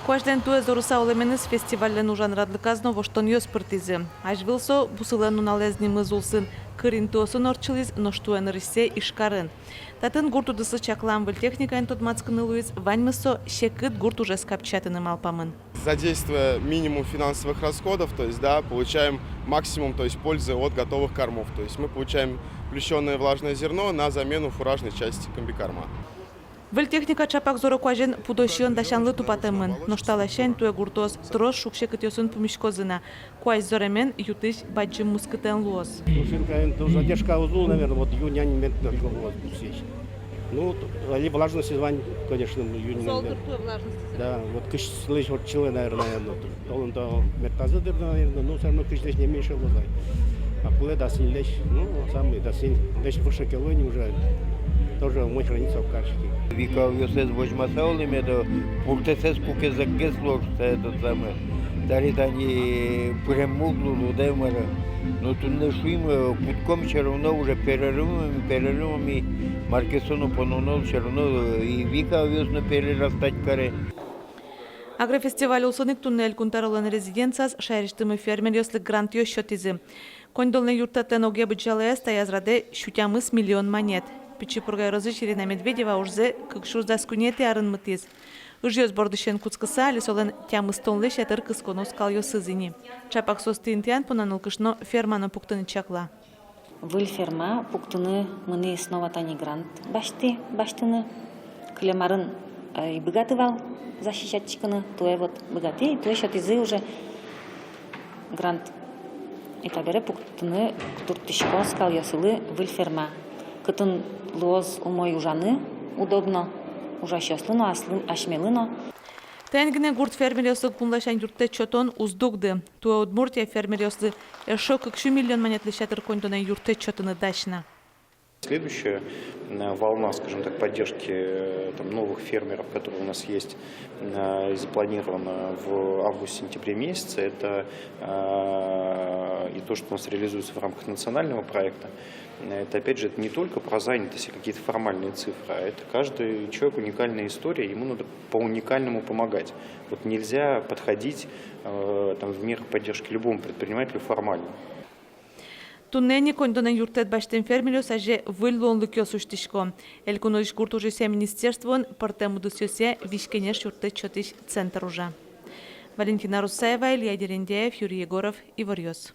Кожден туе зоруса олеменис фестивален ужан радlıказно воштон йос пыртизи. Ажвилсо бусылен уналезни мызулсын кырин туосын орчылиз ноштуен рысе ишкарын. Татын гуртудысы чаклан выл техникайн тодмацкыны луиз ваньмысо щекыт гурт уже скапчатыным алпамын. Задействуя минимум финансовых расходов, то есть, да, получаем максимум, то есть, пользы от готовых кормов. То есть мы получаем плющенное влажное зерно на замену фуражной части комбикорма. Выл техника чапак зоро куажен пудощион дашанлы тупатымын. Ношталашен туе гуртоз трос шукшекыт йосын помешкозына. Куаз зоремен ютыш баджим мускытен луоз. Задержка узлу, наверное, вот июня не имеет сечь. Ну, или влажность звань, конечно, июня. Да, вот кыш слышь вот чилы, наверное, он до метазыдыр, наверное, но все равно кыш здесь не меньше лозай. А куле да син лечь, ну, самый да син лечь выше килони уже тоже мой хранится в кашке. Вика весез возьмасаулы медо пультесес куке закесло, что это самое. Дарит они прямуглу лудемера. Но тут не шуим путком все равно уже перерывами Маркесону пононол все равно и Вика везно перерастать каре. Агрофестиваль улсынык туннель кунтаролан резиденцияс шайриштымы фермер йослык грант йос счетизы. Кондолны юртатлен оге бычалая стоязраде шутямыс миллион монет. Пичипургай розы Ирина Медведева уже кыкшурда скунеты арын мытыз. Ужьёс бордышен куцкыса лесолен тямыс тонлы шатыр кысконос кал йосызыни. Чапак состынтян понаныл кышно ферманы пуктыны чакла. Выл ферма пуктыны мыны снова тани грант баштыны. Клемарын и богатывал защищать чиканы. Туе вот богатей, туе счетизы уже грант. И табере пуктыны туртышкон скал йосылы выл ферма. Кытын лоз умой ужаны, удобно, ужащослыно, ашмелыно. Тәнгіне гурт фермериясы кунлашан юртте чотон уздугды. Туа Удмуртия фермериясы эшо 2 миллион монетлы шатыр контона юртте чотыны дачна. Следующая волна, скажем так, поддержки новых фермеров, которые у нас есть, запланирована в августе-сентябре месяце, это и то, что у нас реализуется в рамках национального проекта. Это, опять же, это не только про занятость и какие-то формальные цифры, а это каждый человек уникальная история, ему надо по-уникальному помогать. Вот нельзя подходить в мерах поддержки любому предпринимателю формально. Туннени кондонен юртет баштен фермериос аже выллонлык ёсуштишко. Элькуноиш гурт уже ся министерствон портемудус ёсе вишкенеш юртет чотиш центр уже. Валентина Русаева, Илья Дерендеев, Юрий Егоров, Ивар Ёс.